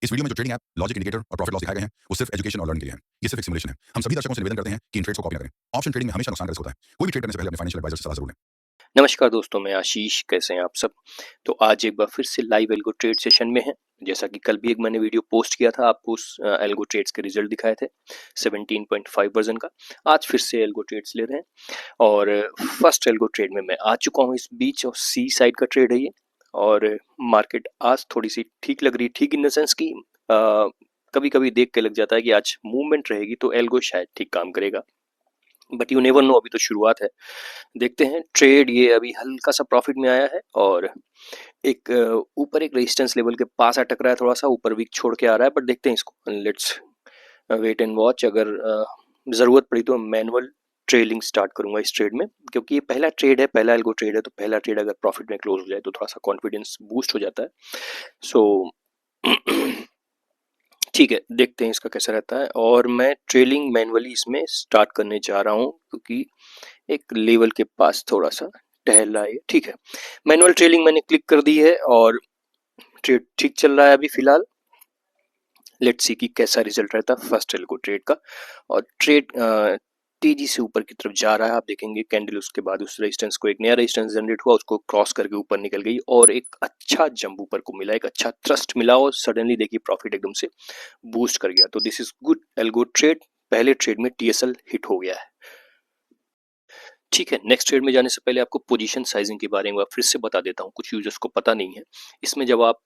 इस वीडियो में जो ट्रेडिंग ऐप, लॉजिक इंडिकेटर और प्रॉफिट लॉस दिखाए गए हैं, वो सिर्फ एजुकेशन और लर्निंग के लिए हैं। ये सिर्फ एक सिमुलेशन है। हम सभी दर्शकों से निवेदन करते हैं कि इन ट्रेड्स को कॉपी ना करें। ऑप्शन ट्रेडिंग में हमेशा नुकसान का रिस्क होता है। कोई भी ट्रेड करने से पहले अपने फाइनेंशियल एडवाइजर से सलाह जरूर लें। नमस्कार दोस्तों, मैं आशीष। कैसे हैं आप सब। तो आज एक बार फिर से लाइव एल्गो ट्रेड सेशन में है। जैसा कि कल भी एक मैंने वीडियो पोस्ट किया था, आपको उस एल्गो ट्रेड्स के रिजल्ट दिखाए थे 17.5 वर्जन का। आज फिर से एल्गो ट्रेड्स ले रहे हैं और फर्स्ट एल्गो ट्रेड में मैं आ चुका हूँ। इस बीच और सी साइड का ट्रेड है ये, और मार्केट आज थोड़ी सी ठीक लग रही है। ठीक इन द सेंस की कभी कभी देख के लग जाता है कि आज मूवमेंट रहेगी तो एल्गो शायद ठीक काम करेगा, बट यू नेवर नो। अभी तो शुरुआत है, देखते हैं। ट्रेड ये अभी हल्का सा प्रॉफिट में आया है और एक ऊपर एक रेजिस्टेंस लेवल के पास अटक रहा है, थोड़ा सा ऊपर वीक छोड़ के आ रहा है, बट देखते हैं इसको। Let's wait and watch. अगर जरूरत पड़ी तो मैनुअल ट्रेलिंग स्टार्ट करूंगा इस ट्रेड में, क्योंकि ये पहला ट्रेड है, पहला एल्गो ट्रेड है। तो पहला ट्रेड अगर प्रॉफिट में क्लोज हो जाए तो थोड़ा सा कॉन्फिडेंस बूस्ट हो जाता है। सो ठीक है, देखते हैं इसका कैसा रहता है। और मैं ट्रेलिंग मैनुअली इसमें स्टार्ट करने जा रहा हूँ, क्योंकि एक लेवल के पास थोड़ा सा टहल रहा है। ठीक है, मैनुअल ट्रेलिंग मैंने क्लिक कर दी है और ट्रेड ठीक चल रहा है अभी फिलहाल। लेट्स सी कि कैसा रिजल्ट रहता है फर्स्ट एल्गो ट्रेड का। और ट्रेड तेजी से ऊपर की तरफ जा रहा है। आप देखेंगे कैंडल उसके बाद उस रेजिस्टेंस को, एक नया रेजिस्टेंस जनरेट हुआ, उसको क्रॉस करके ऊपर निकल गई और एक अच्छा जंप ऊपर को मिला, एक अच्छा थ्रस्ट मिला और सडनली देखिए प्रॉफिट एकदम से बूस्ट कर गया। तो this is good algo trade. पहले ट्रेड में टीएसएल हिट हो गया है। ठीक है, नेक्स्ट ट्रेड में जाने से पहले आपको पोजीशन साइजिंग के बारे में फिर से बता देता हूँ, कुछ यूजर्स को पता नहीं है। इसमें जब आप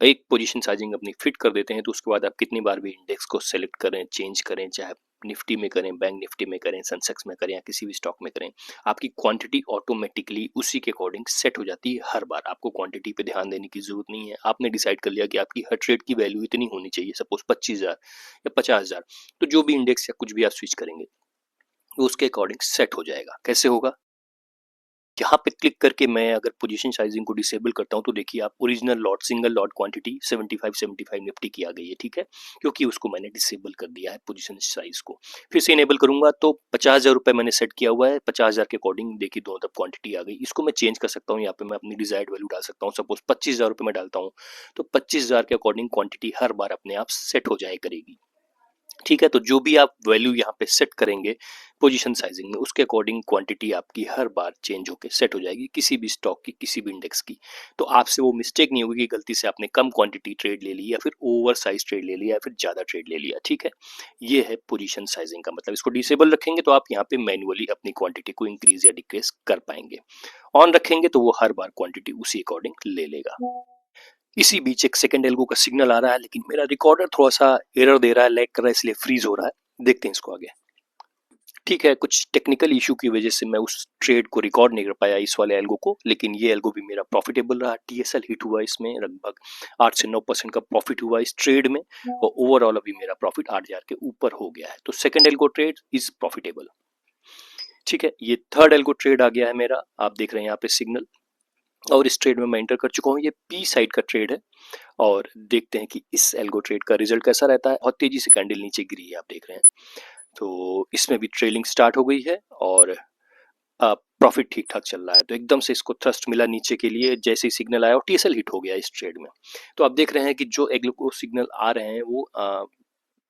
एक पोजीशन साइजिंग अपनी फिट कर देते हैं तो उसके बाद आप कितनी बार भी इंडेक्स को सेलेक्ट करें, चेंज करें, चाहे निफ्टी में करें, बैंक निफ्टी में करें, सेंसेक्स में करें या किसी भी स्टॉक में करें, आपकी क्वांटिटी ऑटोमेटिकली उसी के अकॉर्डिंग सेट हो जाती है। हर बार आपको क्वांटिटी पे ध्यान देने की जरूरत नहीं है। आपने डिसाइड कर लिया कि आपकी हर ट्रेड की वैल्यू इतनी होनी चाहिए, सपोज 25,000 या 50,000, तो जो भी इंडेक्स या कुछ भी आप स्विच करेंगे वो उसके अकॉर्डिंग सेट हो जाएगा। कैसे होगा? यहाँ पे क्लिक करके मैं अगर पोजीशन साइजिंग को डिसेबल करता हूँ तो देखिए आप original lot, single lot quantity 75 Nifty की आ गई है। ठीक है, क्योंकि उसको मैंने डिसेबल कर दिया है पोजीशन साइज को। फिर से इनेबल करूंगा तो 50,000 रुपए मैंने सेट किया हुआ है। 50,000 के अकॉर्डिंग देखिए दोनों तरफ क्वांटिटी आ गई। इसको मैं चेंज कर सकता हूँ, यहाँ पे मैं अपनी डिजायर्ड वैल्यू डाल सकता हूँ। सपोज 25,000 रुपए मैं डालता हूँ तो 25,000 के अकॉर्डिंग क्वांटिटी हर बार अपने आप सेट हो जाए करेगी। ठीक है, तो जो भी आप वैल्यू यहाँ पे सेट करेंगे पोजीशन साइजिंग में, उसके अकॉर्डिंग क्वांटिटी आपकी हर बार चेंज होकर सेट हो जाएगी, किसी भी स्टॉक की, किसी भी इंडेक्स की। तो आपसे वो मिस्टेक नहीं होगी कि गलती से आपने कम क्वांटिटी ट्रेड ले ली या फिर ओवर साइज ट्रेड ले लिया या फिर ज्यादा ट्रेड ले लिया। ठीक है, ये है पोजीशन साइजिंग का मतलब। इसको डिसेबल रखेंगे तो आप यहाँ पे मैनुअली अपनी क्वांटिटी को इंक्रीज या डिक्रीज कर पाएंगे। ऑन रखेंगे तो वो हर बार क्वांटिटी उसी अकॉर्डिंग ले लेगा। इसी बीच एक सेकंड एल्गो का सिग्नल आ रहा है, लेकिन मेरा रिकॉर्डर थोड़ा सा एरर दे रहा है, लैग कर रहा है, इसलिए फ्रीज हो रहा है। देखते हैं इसको आगे। ठीक है, कुछ टेक्निकल इशू की वजह से मैं उस ट्रेड को रिकॉर्ड नहीं कर पाया, इस वाले एल्गो को, लेकिन ये एल्गो भी मेरा प्रॉफिटेबल रहा। टीएसएल हिट हुआ, इसमें लगभग 8 से 9% का प्रॉफिट हुआ इस ट्रेड में, और ओवरऑल अभी मेरा प्रॉफिट 8,000 के ऊपर हो गया है। तो second algo trade is profitable. ठीक है, ये थर्ड एल्गो ट्रेड आ गया है मेरा। आप देख रहे हैं यहाँ पे सिग्नल, और इस ट्रेड में मैं एंटर कर चुका हूँ। ये पी साइड का ट्रेड है और देखते हैं कि इस एल्गो ट्रेड का रिजल्ट कैसा रहता है। बहुत तेजी से कैंडल नीचे गिरी है, आप देख रहे हैं। तो इसमें भी ट्रेलिंग स्टार्ट हो गई है और प्रॉफिट ठीक ठाक चल रहा है। तो एकदम से इसको थ्रस्ट मिला नीचे के लिए, जैसे ही सिग्नल आया और टीएसएल हिट हो गया इस ट्रेड में। तो आप देख रहे हैं कि जो एल्गो सिग्नल आ रहे हैं वो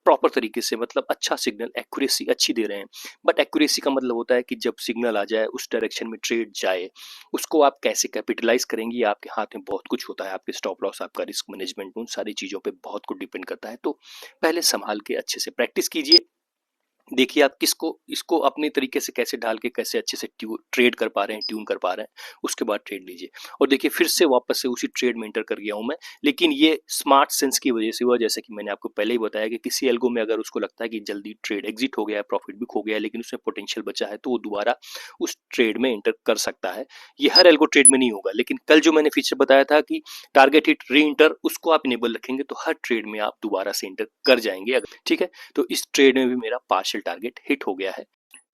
प्रॉपर तरीके से, मतलब अच्छा सिग्नल, एक्यूरेसी अच्छी दे रहे हैं। बट एक्यूरेसी का मतलब होता है कि जब सिग्नल आ जाए, उस डायरेक्शन में ट्रेड जाए, उसको आप कैसे कैपिटलाइज करेंगे, आपके हाथ में बहुत कुछ होता है। आपके स्टॉप लॉस, आपका रिस्क मैनेजमेंट, उन सारी चीजों पे बहुत कुछ डिपेंड करता है। तो पहले संभाल के अच्छे से प्रैक्टिस कीजिए। देखिए आप किसको, इसको अपने तरीके से कैसे ढाल के कैसे अच्छे से ट्रेड कर पा रहे हैं, ट्यून कर पा रहे हैं, उसके बाद ट्रेड लीजिए। और देखिए फिर से वापस से उसी ट्रेड में एंटर कर गया हूं मैं, लेकिन ये स्मार्ट सेंस की वजह से हुआ। जैसे कि मैंने आपको पहले ही बताया कि किसी एल्गो में अगर उसको लगता है कि जल्दी ट्रेड एग्जिट हो गया है, प्रॉफिट भी खो गया है, लेकिन उसमें पोटेंशियल बचा है, तो वो दोबारा उस ट्रेड में एंटर कर सकता है। ये हर एल्गो ट्रेड में नहीं होगा, लेकिन कल जो मैंने फीचर बताया था कि टारगेट हिट री इंटर, उसको आप इनेबल रखेंगे तो हर ट्रेड में आप दोबारा से एंटर कर जाएंगे। ठीक है, तो इस ट्रेड में भी मेरा पार्शियल टारगेट हिट हो गया है।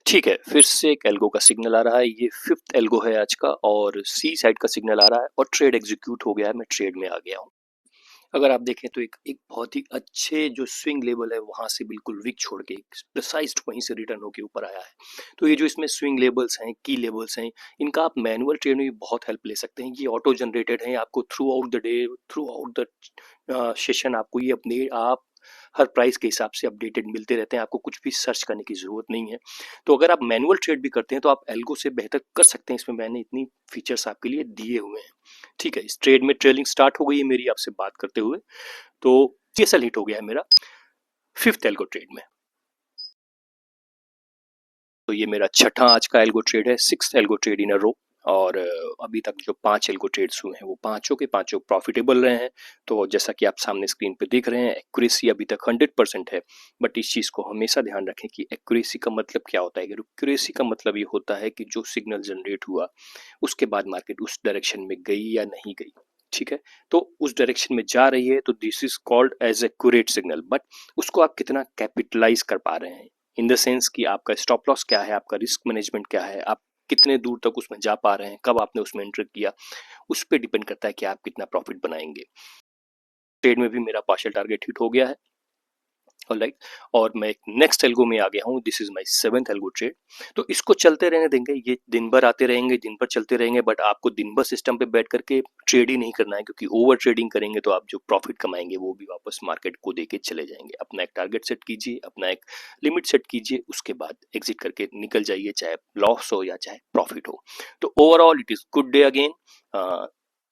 ठीक है, फिर से एक एल्गो का सिग्नल आ रहा है। ये फिफ्थ एल्गो है आज का, और सी साइड का सिग्नल आ रहा है और ट्रेड एग्जीक्यूट हो गया है। मैं ट्रेड में आ गया हूँ। अगर आप देखें तो एक बहुत ही अच्छे जो स्विंग लेवल है वहां से बिल्कुल विक छोड़ के प्रिसाइज्ड वहीं से रिटर्न होके ऊपर आया है। तो ये जो इसमें स्विंग लेवल्स हैं, की लेवल्स हैं, इनका आप मैनुअल ट्रेड में भी बहुत हेल्प ले सकते हैं। ये ऑटो जनरेटेड है, आपको through out the day, through out the session आपको ये अपने आप हर प्राइस के हिसाब से अपडेटेड मिलते रहते हैं। आपको कुछ भी सर्च करने की जरूरत नहीं है। तो अगर आप मैनुअल ट्रेड भी करते हैं तो आप एल्गो से बेहतर कर सकते हैं। इसमें मैंने इतनी फीचर्स आपके लिए दिए हुए हैं। ठीक है, इस ट्रेड में ट्रेलिंग स्टार्ट हो गई है मेरी आपसे बात करते हुए। तो CSL हिट हो गया है मेरा 5th एल्गो ट्रेड में। तो ये मेरा छठा आज का एल्गो ट्रेड है, 6th एल्गो ट्रेड इन अ रो। और अभी तक जो 5 एल्गो ट्रेड्स हुए हैं वो पांचों के पांचों प्रॉफिटेबल रहे हैं। तो जैसा कि आप सामने स्क्रीन पे देख रहे हैं, एक्यूरेसी अभी तक 100% है। बट इस चीज को हमेशा ध्यान रखें कि एक्यूरेसी का मतलब क्या होता है। एक्यूरेसी का मतलब ये होता है कि जो सिग्नल जनरेट हुआ उसके बाद मार्केट उस डायरेक्शन में गई या नहीं गई। ठीक है, तो उस डायरेक्शन में जा रही है तो this is called as accurate signal. But उसको आप कितना कैपिटलाइज कर पा रहे हैं, इन द सेंस कि आपका स्टॉप लॉस क्या है, आपका रिस्क मैनेजमेंट क्या है, आप कितने दूर तक उसमें जा पा रहे हैं, कब आपने उसमें एंटर किया, उस पर डिपेंड करता है कि आप कितना प्रॉफिट बनाएंगे। ट्रेड में भी मेरा पार्शियल टारगेट हिट हो गया है। ऑलराइट, और मैं एक नेक्स्ट एल्गो में आ गया हूँ। This is my 7th algo trade. तो इसको चलते रहने देंगे, ये दिन भर आते रहेंगे, दिन भर चलते रहेंगे। बट आपको दिन भर सिस्टम पे बैठ करके ट्रेड ही नहीं करना है, क्योंकि ओवर ट्रेडिंग करेंगे तो आप जो प्रॉफिट कमाएंगे वो भी वापस मार्केट को देके चले जाएंगे। अपना एक टारगेट सेट कीजिए, अपना एक लिमिट सेट कीजिए, उसके बाद एग्जिट करके निकल जाइए, चाहे लॉस हो या चाहे प्रॉफिट हो। तो overall it is good day again.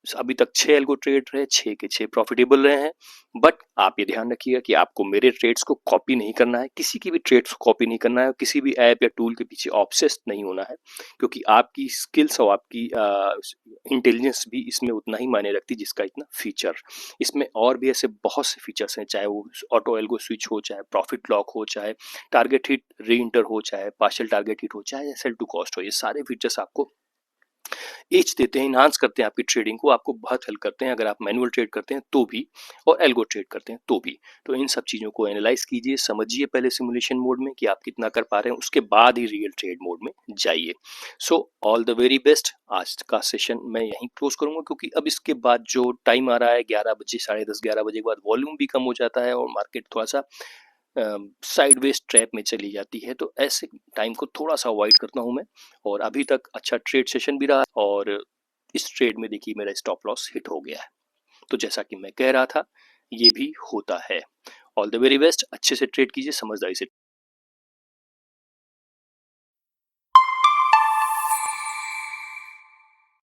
अभी तक 6 एल्गो ट्रेड रहे, 6 के 6 प्रॉफिटेबल रहे हैं। बट आप ये ध्यान रखिएगा कि आपको मेरे ट्रेड्स को कॉपी नहीं करना है, किसी की भी ट्रेड्स को कॉपी नहीं करना है, किसी भी ऐप या टूल के पीछे ऑब्सेस्ड नहीं होना है। क्योंकि आपकी स्किल्स और आपकी इंटेलिजेंस भी इसमें उतना ही मायने रखती जिसका इतना फीचर। इसमें और भी ऐसे बहुत से फीचर्स हैं, चाहे वो ऑटो एल्गो स्विच हो, चाहे प्रॉफिट लॉक हो, चाहे टारगेट हिट री इंटर हो, चाहे पार्शियल टारगेट हिट हो, चाहे सेल टू कॉस्ट हो। ये सारे फीचर्स आपको एज देते हैं, इनहांस करते हैं आपकी ट्रेडिंग को, आपको बहुत हेल्प करते हैं अगर आप मैनुअल ट्रेड करते हैं तो भी, और एल्गो ट्रेड करते हैं तो भी। तो इन सब चीज़ों को एनालाइज कीजिए, समझिए पहले सिमुलेशन मोड में कि आप कितना कर पा रहे हैं, उसके बाद ही रियल ट्रेड मोड में जाइए। So all the very best. आज का सेशन मैं यहीं क्लोज करूंगा, क्योंकि अब इसके बाद जो टाइम आ रहा है 11 बजे, 10:30 11 बजे के बाद वॉल्यूम भी कम हो जाता है और मार्केट थोड़ा सा साइडवेज ट्रैप में चली जाती है। तो ऐसे टाइम को थोड़ा सा अवॉइड करता हूं मैं। और अभी तक अच्छा ट्रेड सेशन भी रहा, और इस ट्रेड में देखिए मेरा स्टॉप लॉस हिट हो गया है। तो जैसा कि मैं कह रहा था, ये भी होता है। All the very best. अच्छे से ट्रेड कीजिए, समझदारी से।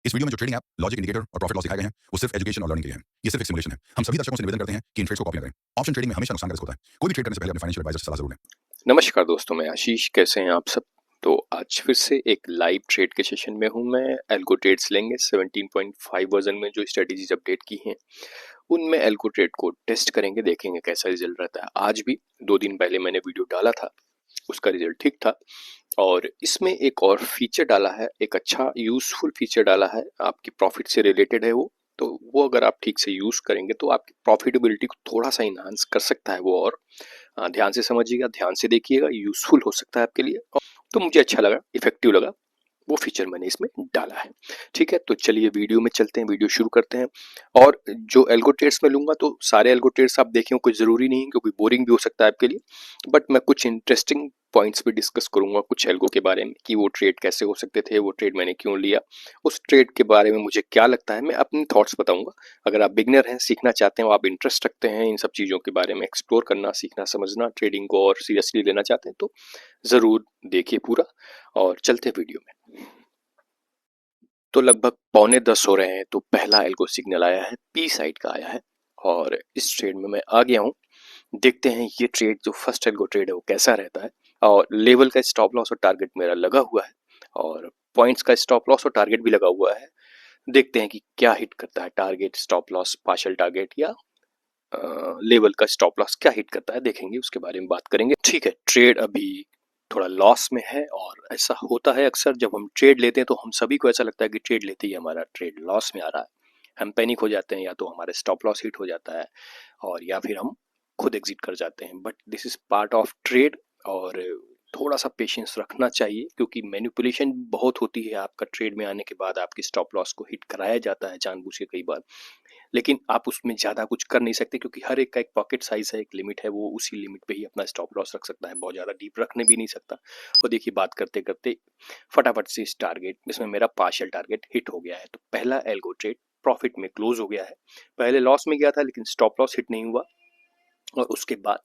इस वीडियो में जो ट्रेडिंग ऐप, लॉजिक, इंडिकेटर और प्रॉफिट लॉस दिखाए गए हैं वो सिर्फ एजुकेशन और लर्निंग के लिए हैं। ये सिर्फ एक सिमुलेशन है। हम सभी दर्शकों से निवेदन करते हैं कि इन ट्रेड्स को कॉपी न करें। ऑप्शन ट्रेडिंग में हमेशा नुकसान का रिस्क होता है। कोई भी ट्रेड करने से पहले अपने फाइनेंशियल एडवाइजर से सलाह जरूर लें। नमस्कार दोस्तों, मैं आशीष। कैसे हैं आप सब? तो आज फिर से एक लाइव ट्रेड के सेशन में हूं मैं। एल्गो ट्रेड्स लेंगे 17.5 वर्जन में जो स्ट्रेटेजीज अपडेट की हैं, उनमें एल्गो ट्रेड को टेस्ट करेंगे, देखेंगे कैसा रिजल्ट रहता है। आज भी 2 दिन पहले मैंने वीडियो डाला था, उसका रिजल्ट ठीक था। और इसमें एक और फीचर डाला है, एक अच्छा यूजफुल फीचर डाला है, आपकी प्रॉफिट से रिलेटेड है वो। तो वो अगर आप ठीक से यूज करेंगे तो आपकी प्रॉफिटेबिलिटी को थोड़ा सा इनहांस कर सकता है वो। और ध्यान से समझिएगा, ध्यान से देखिएगा, यूजफुल हो सकता है आपके लिए। तो मुझे अच्छा लगा, इफेक्टिव लगा, वो फीचर मैंने इसमें डाला है। ठीक है, तो चलिए वीडियो में चलते हैं, वीडियो शुरू करते हैं। और जो एल्गो ट्रेड्स में लूंगा तो सारे एल्गो ट्रेड्स आप देखें, कुछ जरूरी नहीं है क्योंकि बोरिंग भी हो सकता है आपके लिए। बट मैं कुछ इंटरेस्टिंग पॉइंट्स भी डिस्कस करूंगा कुछ एल्गो के बारे में, कि वो ट्रेड कैसे हो सकते थे, वो ट्रेड मैंने क्यों लिया, उस ट्रेड के बारे में मुझे क्या लगता है, मैं अपनी थॉट्स बताऊंगा। अगर आप बिगनर हैं, सीखना चाहते हैं, आप इंटरेस्ट रखते हैं इन सब चीज़ों के बारे में एक्सप्लोर करना, सीखना, समझना, ट्रेडिंग को और सीरियसली लेना चाहते हैं, तो ज़रूर देखिए पूरा। और चलते वीडियो में। तो लगभग 9:45 हो रहे हैं, तो पहला एल्गो सिग्नल आया है, पी साइड का आया है, और इस ट्रेड में मैं आ गया हूँ। देखते हैं ये ट्रेड, जो फर्स्ट एल्गो ट्रेड है, वो कैसा रहता है। और लेवल का स्टॉप लॉस और टारगेट मेरा लगा हुआ है, और पॉइंट्स का स्टॉप लॉस और टारगेट भी लगा हुआ है। देखते हैं कि क्या हिट करता है, target, stop loss, partial target, या लेवल का स्टॉप लॉस क्या हिट करता है, देखेंगे, उसके बारे में बात करेंगे। ठीक है, ट्रेड अभी थोड़ा लॉस में है, और ऐसा होता है अक्सर जब हम ट्रेड लेते हैं तो हम सभी को ऐसा लगता है कि ट्रेड लेते ही हमारा ट्रेड लॉस में आ रहा है। हम पैनिक हो जाते हैं, या तो हमारे स्टॉप लॉस हिट हो जाता है, और या फिर हम खुद एग्जिट कर जाते हैं। But this is part of trade, और थोड़ा सा पेशेंस रखना चाहिए क्योंकि मैनिपुलेशन बहुत होती है। आपका ट्रेड में आने के बाद आपकी स्टॉप लॉस को हिट कराया जाता है जानबूझ के कई बार, लेकिन आप उसमें ज़्यादा कुछ कर नहीं सकते क्योंकि हर एक का एक पॉकेट साइज है, एक लिमिट है, वो उसी लिमिट पे ही अपना स्टॉप लॉस रख सकता है, बहुत ज़्यादा डीप रखने भी नहीं सकता। और देखिए बात करते करते फटाफट से इस टारगेट, इसमें मेरा पार्शियल टारगेट हिट हो गया है। तो पहला एल्गो ट्रेड प्रॉफिट में क्लोज हो गया है। पहले लॉस में गया था लेकिन स्टॉप लॉस हिट नहीं हुआ, और उसके बाद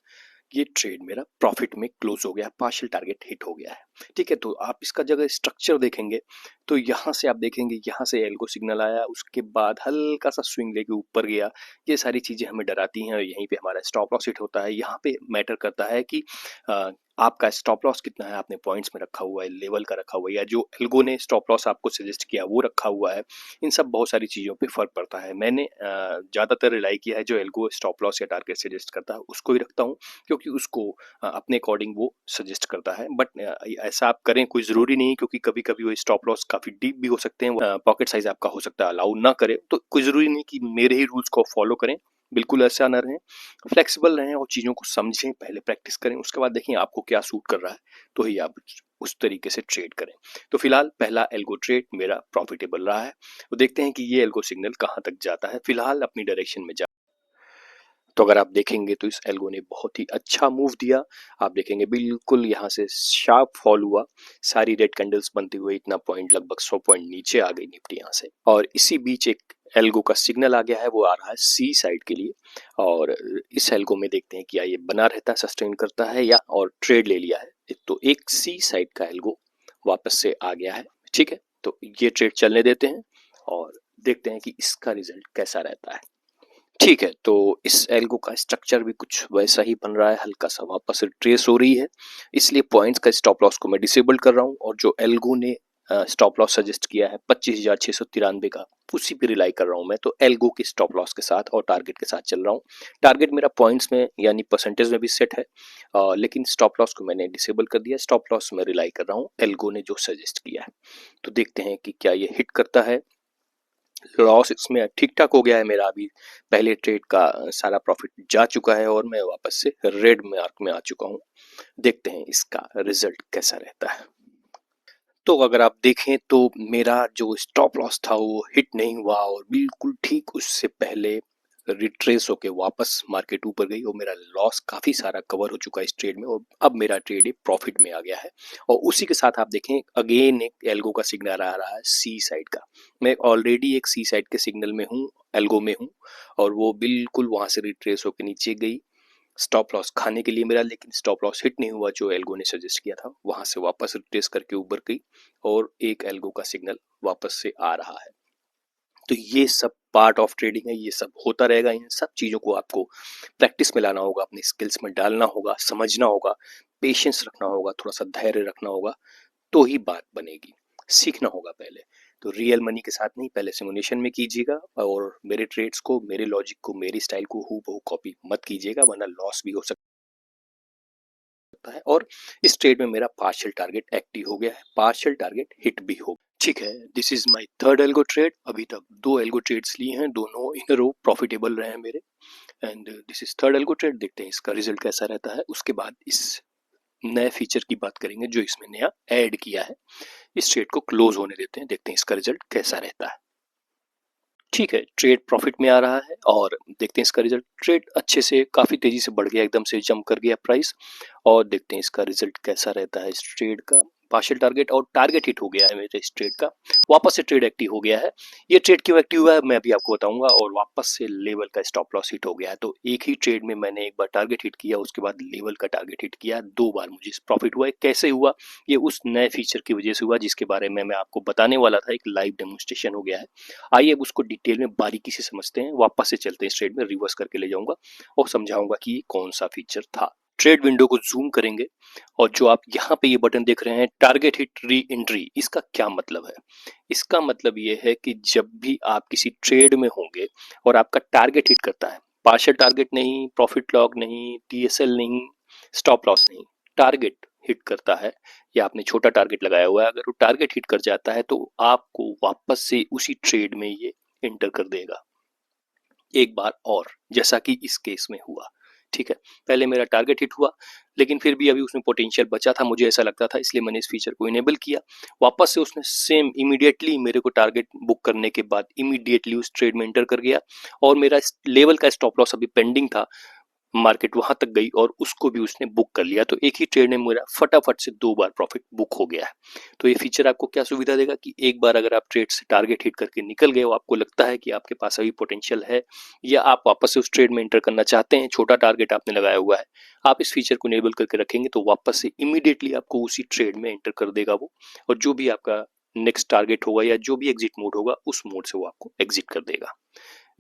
ये ट्रेड मेरा प्रॉफिट में क्लोज हो गया, पार्शियल टारगेट हिट हो गया है। ठीक है, तो आप इसका जगह स्ट्रक्चर देखेंगे तो यहाँ से आप देखेंगे, यहाँ से एल्गो सिग्नल आया, उसके बाद हल्का सा स्विंग लेके ऊपर गया। ये सारी चीजें हमें डराती हैं और यहीं पे हमारा स्टॉप लॉस हिट होता है। यहाँ पे मैटर करता है कि आपका स्टॉप लॉस कितना है, आपने पॉइंट्स में रखा हुआ है, लेवल का रखा हुआ है, या जो एल्गो ने स्टॉप लॉस आपको सजेस्ट किया वो रखा हुआ है। इन सब बहुत सारी चीज़ों पे फर्क पड़ता है। मैंने ज़्यादातर रिलाई किया है जो एल्गो स्टॉप लॉस या टारगेट सजेस्ट करता है उसको ही रखता हूँ, क्योंकि उसको अपने अकॉर्डिंग वो सजेस्ट करता है। बट ऐसा आप करें कोई ज़रूरी नहीं, क्योंकि कभी कभी वो स्टॉप लॉस काफ़ी डीप भी हो सकते हैं, पॉकेट साइज आपका हो सकता है अलाउ ना करे, तो कोई ज़रूरी नहीं कि मेरे ही रूल्स को फॉलो करें। बिल्कुल ऐसा ना रहें, फ्लेक्सिबल रहें और चीज़ों को समझें, पहले प्रैक्टिस करें, उसके बाद देखें आपको क्या सूट कर रहा है, तो ही आप उस तरीके से ट्रेड करें। तो फिलहाल पहला एल्गो ट्रेड मेरा प्रॉफिटेबल रहा है। तो देखते हैं कि ये एल्गो सिग्नल कहाँ तक जाता है। फिलहाल अपनी डायरेक्शन में जा, तो अगर आप देखेंगे तो इस एल्गो ने बहुत ही अच्छा मूव दिया। आप देखेंगे बिल्कुल यहाँ से शार्प फॉल हुआ, सारी रेड कैंडल्स बनते हुए इतना पॉइंट, लगभग 100 पॉइंट नीचे आ गई निफ्टी यहाँ से, और इसी बीच एक एल्गो का सिग्नल आ गया है, वो आ रहा है सी साइड के लिए। और इस एल्गो में देखते हैं क्या ये बना रहता है, सस्टेन करता है या और ट्रेड ले लिया है। तो एक सी साइड का एल्गो वापस से आ गया है। ठीक है, तो ये ट्रेड चलने देते हैं और देखते हैं कि इसका रिजल्ट कैसा रहता है। ठीक है, तो इस एल्गो का स्ट्रक्चर भी कुछ वैसा ही बन रहा है, हल्का सा वापस रिट्रेस हो रही है, इसलिए पॉइंट्स का स्टॉप लॉस को मैं डिसेबल कर रहा हूँ। और जो एल्गो ने स्टॉप लॉस सजेस्ट किया है 25,693 का, उसी पे रिलाई कर रहा हूँ मैं। तो एल्गो के स्टॉप लॉस के साथ और टारगेट के साथ चल रहा हूँ। टारगेट मेरा पॉइंट्स में यानी परसेंटेज में भी सेट है, लेकिन स्टॉप लॉस को मैंने डिसेबल कर दिया। स्टॉप लॉस में रिलाई कर रहा हूँ एल्गो ने जो सजेस्ट किया है। तो देखते हैं कि क्या ये हिट करता है। लॉस इसमें ठीक ठाक हो गया है मेरा, अभी पहले ट्रेड का सारा प्रॉफिट जा चुका है और मैं वापस से रेड मार्क में आ चुका हूँ। देखते हैं इसका रिजल्ट कैसा रहता है। तो अगर आप देखें तो मेरा जो स्टॉप लॉस था वो हिट नहीं हुआ, और बिल्कुल ठीक उससे पहले रिट्रेस होके वापस मार्केट ऊपर गई और मेरा लॉस काफ़ी सारा कवर हो चुका है इस ट्रेड में, और अब मेरा ट्रेड एक प्रॉफिट में आ गया है। और उसी के साथ आप देखें अगेन एक एल्गो का सिग्नल आ रहा है सी साइड का। मैं ऑलरेडी एक सी साइड के सिग्नल में हूँ, एल्गो में हूँ, और वो बिल्कुल वहाँ से रिट्रेस होकर नीचे गई स्टॉप लॉस खाने के लिए मेरा, लेकिन स्टॉप लॉस हिट नहीं हुआ जो एल्गो ने सजेस्ट किया था। वहां से वापस रिट्रेस करके ऊपर गई और एक एल्गो का सिग्नल वापस से आ रहा है। तो ये सब पार्ट ऑफ ट्रेडिंग है, ये सब होता रहेगा। इन सब चीज़ों को आपको प्रैक्टिस में लाना होगा, अपनी स्किल्स में डालना होगा, समझना होगा, पेशेंस रखना होगा, थोड़ा सा धैर्य रखना होगा, तो ही बात बनेगी। सीखना होगा पहले, तो रियल मनी के साथ नहीं, पहले सिमुलेशन में कीजिएगा, और मेरे ट्रेड्स को, मेरे लॉजिक को, मेरी स्टाइल को हूबहू कॉपी मत कीजिएगा, वरना लॉस भी हो सकता है। और इस ट्रेड में मेरा पार्शियल टारगेट एक्टिव हो गया है, पार्शियल टारगेट हिट भी हो। ठीक है, this is my third algo trade. अभी तक 2 एल्गो ट्रेड्स लिए हैं, दोनों इन रो प्रॉफिटेबल रहे हैं मेरे, and this is third algo trade. देखते हैं इसका रिजल्ट कैसा रहता है। उसके बाद इस नए फीचर की बात करेंगे जो इसमें नया ऐड किया है। इस ट्रेड को क्लोज होने देते हैं, देखते हैं इसका रिजल्ट कैसा रहता है। ठीक है, ट्रेड प्रॉफिट में आ रहा है और देखते हैं इसका रिजल्ट। ट्रेड अच्छे से काफ़ी तेज़ी से बढ़ गया, एकदम से जंप कर गया प्राइस, और देखते हैं इसका रिजल्ट कैसा रहता है। इस ट्रेड का पार्शियल टारगेट और टारगेट हिट हो गया है मेरे इस ट्रेड का, वापस से ट्रेड एक्टिव हो गया है। ये ट्रेड क्यों एक्टिव हुआ है मैं अभी आपको बताऊंगा, और वापस से लेवल का स्टॉप लॉस हिट हो गया है। तो एक ही ट्रेड में मैंने एक बार टारगेट हिट किया, उसके बाद लेवल का टारगेट हिट किया, 2 बार मुझे प्रॉफिट हुआ है। कैसे हुआ? ये उस नए फीचर की वजह से हुआ जिसके बारे में मैं आपको बताने वाला था, एक लाइव डेमोन्स्ट्रेशन हो गया है। आइए अब उसको डिटेल में बारीकी से समझते हैं। वापस से चलते हैं इस ट्रेड में, रिवर्स करके ले जाऊंगा और समझाऊंगा कि ये कौन सा फीचर था। ट्रेड विंडो को जूम करेंगे और जो आप यहाँ पे ये बटन देख रहे हैं टारगेट हिट री एंट्री, इसका क्या मतलब है? इसका मतलब ये है कि जब भी आप किसी ट्रेड में होंगे और आपका टारगेट हिट करता है, पार्शियल टारगेट नहीं, प्रॉफिट लॉग नहीं, टीएसएल नहीं, स्टॉप लॉस नहीं, टारगेट हिट करता है, या आपने छोटा टारगेट लगाया हुआ है, अगर वो टारगेट हिट कर जाता है तो आपको वापस से उसी ट्रेड में ये एंटर कर देगा एक बार और, जैसा कि इस केस में हुआ। ठीक है, पहले मेरा टारगेट हिट हुआ, लेकिन फिर भी अभी उसमें पोटेंशियल बचा था, मुझे ऐसा लगता था, इसलिए मैंने इस फीचर को इनेबल किया। वापस से उसने सेम इमीडिएटली मेरे को टारगेट बुक करने के बाद इमीडिएटली उस ट्रेड में एंटर कर गया और मेरा लेवल का स्टॉप लॉस अभी पेंडिंग था, मार्केट वहां तक गई और उसको भी उसने बुक कर लिया। तो एक ही ट्रेड में मेरा फटाफट से 2 बार प्रॉफिट बुक हो गया है। तो ये फीचर आपको क्या सुविधा देगा कि एक बार अगर आप ट्रेड से टारगेट हिट करके निकल गए हो, आपको लगता है कि आपके पास अभी पोटेंशियल है या आप वापस से उस ट्रेड में एंटर करना चाहते हैं, छोटा टारगेट आपने लगाया हुआ है, आप इस फीचर को इनेबल करके रखेंगे तो वापस से इमीडिएटली आपको उसी ट्रेड में एंटर कर देगा वो, और जो भी आपका नेक्स्ट टारगेट होगा या जो भी एग्जिट मोड होगा उस मोड से वो आपको एग्जिट कर देगा।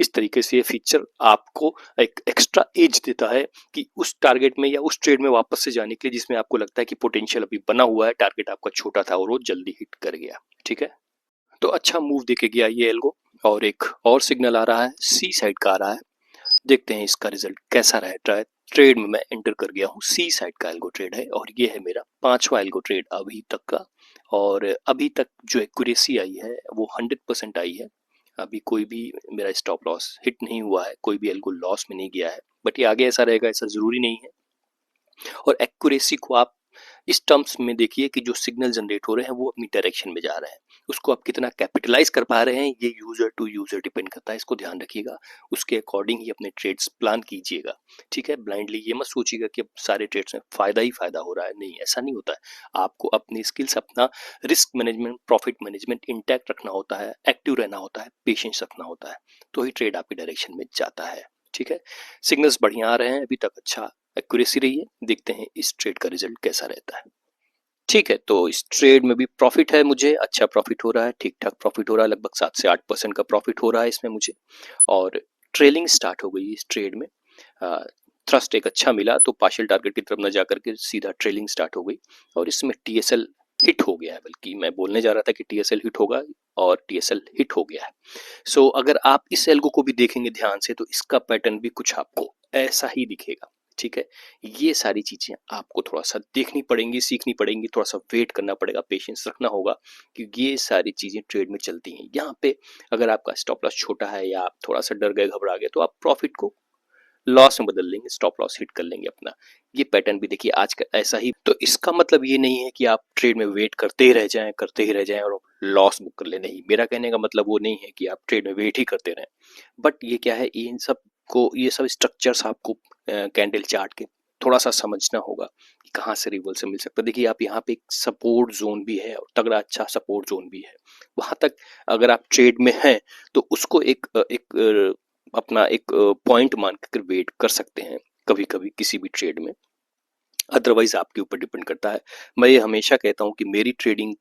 इस तरीके से ये फीचर आपको एक एक्स्ट्रा एज देता है कि उस टारगेट में या उस ट्रेड में वापस से जाने के लिए जिसमें आपको लगता है कि पोटेंशियल अभी बना हुआ है, टारगेट आपका छोटा था और वो जल्दी हिट कर गया। ठीक है, तो अच्छा मूव देके गया ये एल्गो। और एक और सिग्नल आ रहा है, सी साइड का आ रहा है, देखते हैं इसका रिजल्ट कैसा रहता है। ट्रेड में मैं एंटर कर गया हूँ, सी साइड का एल्गो ट्रेड है और ये है मेरा 5वां एल्गो ट्रेड अभी तक का। और अभी तक जो एक्यूरेसी आई है वो 100% आई है। अभी कोई भी मेरा स्टॉप लॉस हिट नहीं हुआ है, कोई भी एल्गो लॉस में नहीं गया है, बट ये आगे ऐसा रहेगा ऐसा जरूरी नहीं है। और एक्यूरेसी को आप इस टर्म्स में देखिए कि जो सिग्नल जनरेट हो रहे हैं वो अपनी डायरेक्शन में जा रहे हैं, उसको आप कितना कैपिटलाइज कर पा रहे हैं ये यूजर टू यूजर डिपेंड करता है, इसको ध्यान रखिएगा। उसके अकॉर्डिंग ही अपने ट्रेड्स प्लान कीजिएगा। ठीक है, ब्लाइंडली ये मत सोचिएगा कि अब सारे ट्रेड्स में फायदा ही फायदा हो रहा है, नहीं, ऐसा नहीं होता है। आपको अपनी स्किल्स, अपना risk management, profit management intact रखना होता है, एक्टिव रहना होता है, पेशेंस रखना होता है, तो ही ट्रेड आपकी डायरेक्शन में जाता है। ठीक है, सिग्नल्स बढ़िया आ रहे हैं, अभी तक अच्छा एक्यूरेसी रही है, देखते हैं इस ट्रेड का रिजल्ट कैसा रहता है। ठीक है, तो इस ट्रेड में भी प्रॉफिट है मुझे, अच्छा प्रॉफिट हो रहा है, ठीक ठाक प्रॉफिट हो रहा है, लगभग 7 से 8% का प्रॉफिट हो रहा है इसमें मुझे। और ट्रेलिंग स्टार्ट हो गई इस ट्रेड में, थ्रस्ट एक अच्छा मिला तो पार्शियल टारगेट की तरफ न जाकर के सीधा ट्रेलिंग स्टार्ट हो गई और इसमें टीएसएल हिट हो गया है, बल्कि मैं बोलने जा रहा था कि टीएसएल हिट होगा और टीएसएल हिट हो गया है। सो अगर आप इस एल्गो को भी देखेंगे ध्यान से तो इसका पैटर्न भी कुछ आपको ऐसा ही दिखेगा। ठीक है, ये सारी चीजें आपको थोड़ा सा देखनी पड़ेंगी, सीखनी पड़ेंगी, थोड़ा सा वेट करना पड़ेगा, पेशेंस रखना होगा, क्योंकि ये सारी चीजें ट्रेड में चलती हैं। यहाँ पे अगर आपका स्टॉप लॉस छोटा है या आप थोड़ा सा डर गए, घबरा गए, तो आप प्रॉफिट को लॉस में बदल लेंगे, स्टॉप लॉस हिट कर लेंगे अपना। ये पैटर्न भी देखिए आज का ऐसा ही। तो इसका मतलब ये नहीं है कि आप ट्रेड में वेट करते ही रह जाएं, करते ही रह जाएं और लॉस बुक कर ले, नहीं, मेरा कहने का मतलब वो नहीं है कि आप ट्रेड में वेट ही करते रहें। बट ये क्या है, इन सब को, ये सब स्ट्रक्चर्स आपको कैंडल चार्ट के थोड़ा सा समझना होगा कि कहाँ से रिवर्सल मिल सकता है। देखिए आप यहाँ पे एक सपोर्ट जोन भी है और तगड़ा अच्छा सपोर्ट जोन भी है, वहां तक अगर आप ट्रेड में हैं तो उसको एक अपना एक पॉइंट मान कर वेट कर सकते हैं कभी कभी किसी भी ट्रेड में, अदरवाइज आपके ऊपर डिपेंड करता है। मैं ये हमेशा कहता हूँ कि मेरी ट्रेडिंग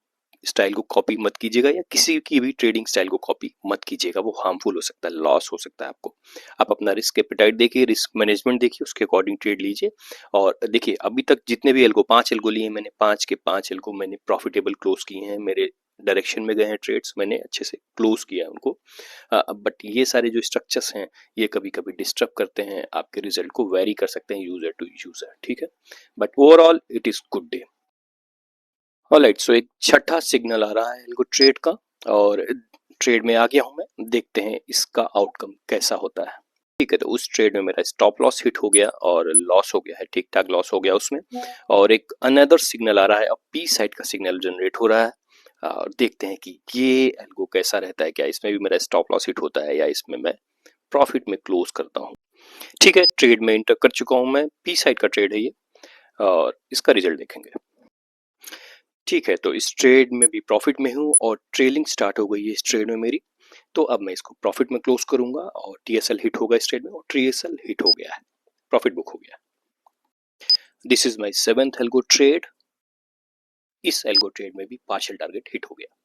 स्टाइल को कॉपी मत कीजिएगा या किसी की भी ट्रेडिंग स्टाइल को कॉपी मत कीजिएगा, वो हार्मफुल हो सकता है, लॉस हो सकता है आपको। आप अपना रिस्क एपेटाइट देखिए, रिस्क मैनेजमेंट देखिए, उसके अकॉर्डिंग ट्रेड लीजिए। और देखिए अभी तक जितने भी एल्गो, 5 एल्गो लिए मैंने, 5 के 5 एल्गो मैंने प्रॉफिटेबल क्लोज किए हैं, मेरे डायरेक्शन में गए हैं ट्रेड्स, मैंने अच्छे से क्लोज किया है उनको। बट ये सारे जो स्ट्रक्चर्स हैं ये कभी कभी डिस्टर्ब करते हैं, आपके रिजल्ट को वेरी कर सकते हैं यूजर टू यूजर। ठीक है, but overall it is good day. Alright, so एक छठा सिग्नल आ रहा है एल्गो ट्रेड का और ट्रेड में आ गया हूं मैं, देखते हैं इसका आउटकम कैसा होता है। ठीक है, तो उस ट्रेड में मेरा स्टॉप लॉस हिट हो गया और लॉस हो गया है, ठीक ठाक लॉस हो गया उसमें। और एक अनदर सिग्नल आ रहा है, अब पी साइड का सिग्नल जनरेट हो रहा है और देखते हैं कि ये एल्गो कैसा रहता है, क्या इसमें भी मेरा स्टॉप लॉस हिट होता है या इसमें मैं प्रॉफिट में क्लोज करता हूँ। ठीक है, ट्रेड में इंटर कर चुका हूं मैं, पी साइड का ट्रेड है ये और इसका रिजल्ट देखेंगे। ठीक है, तो इस ट्रेड में भी प्रॉफिट में हूँ और ट्रेलिंग स्टार्ट हो गई है इस ट्रेड में मेरी, तो अब मैं इसको प्रॉफिट में क्लोज करूंगा और टीएसएल हिट होगा इस ट्रेड में और टीएसएल हिट हो गया है, प्रॉफिट बुक हो गया। This is my 7th algo trade, इस एल्गो ट्रेड में भी पार्शियल टारगेट हिट हो गया।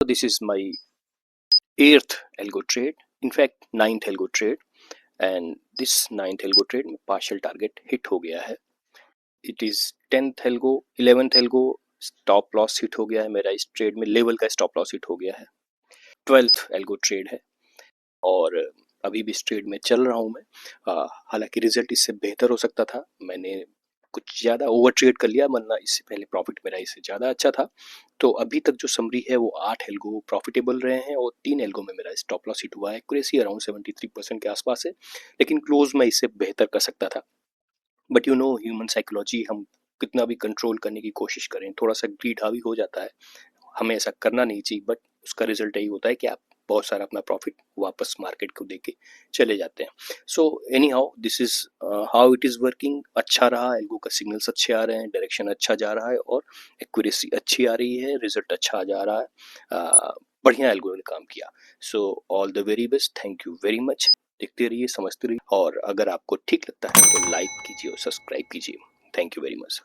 तो this is my 8th algo trade, in fact 9th algo trade, and this 9th algo trade में पार्शियल टारगेट हिट हो गया है। It is 10th algo, 11th algo, stop loss hit हो गया है मेरा इस ट्रेड में, लेवल का स्टॉप लॉस हिट हो गया है। 12th एल्गो ट्रेड है और अभी भी इस ट्रेड में चल रहा हूं मैं। हालांकि रिजल्ट इससे बेहतर हो सकता था, मैंने कुछ ज्यादा ओवर ट्रेड कर लिया, वरना इससे पहले प्रॉफिट मेरा इससे ज्यादा अच्छा था। तो अभी तक जो समरी है वो 8 एल्गो प्रॉफिटेबल रहे हैं और 3 एल्गो में मेरा स्टॉप लॉस हिट हुआ है। एक्यूरेसी अराउंड 73% के आसपास है, लेकिन क्लोज में इससे बेहतर कर सकता था। But you know human psychology, हम कितना भी कंट्रोल करने की कोशिश करें, थोड़ा सा ग्रीड हावी हो जाता है, हमें ऐसा करना नहीं चाहिए, बट उसका रिजल्ट यही होता है कि आप बहुत सारा अपना प्रॉफिट वापस मार्केट को देके चले जाते हैं। So any how this is how it is working. अच्छा रहा, एल्गो का सिग्नल्स अच्छे आ रहे हैं, डायरेक्शन अच्छा जा रहा है और एक्यूरेसी अच्छी आ रही है, रिजल्ट अच्छा जा रहा है। बढ़िया एल्गो ने काम किया। So all the very best, thank you very much. देखते रहिए, समझते रहिए, और अगर आपको ठीक लगता है तो लाइक कीजिए और सब्सक्राइब कीजिए। Thank you very much.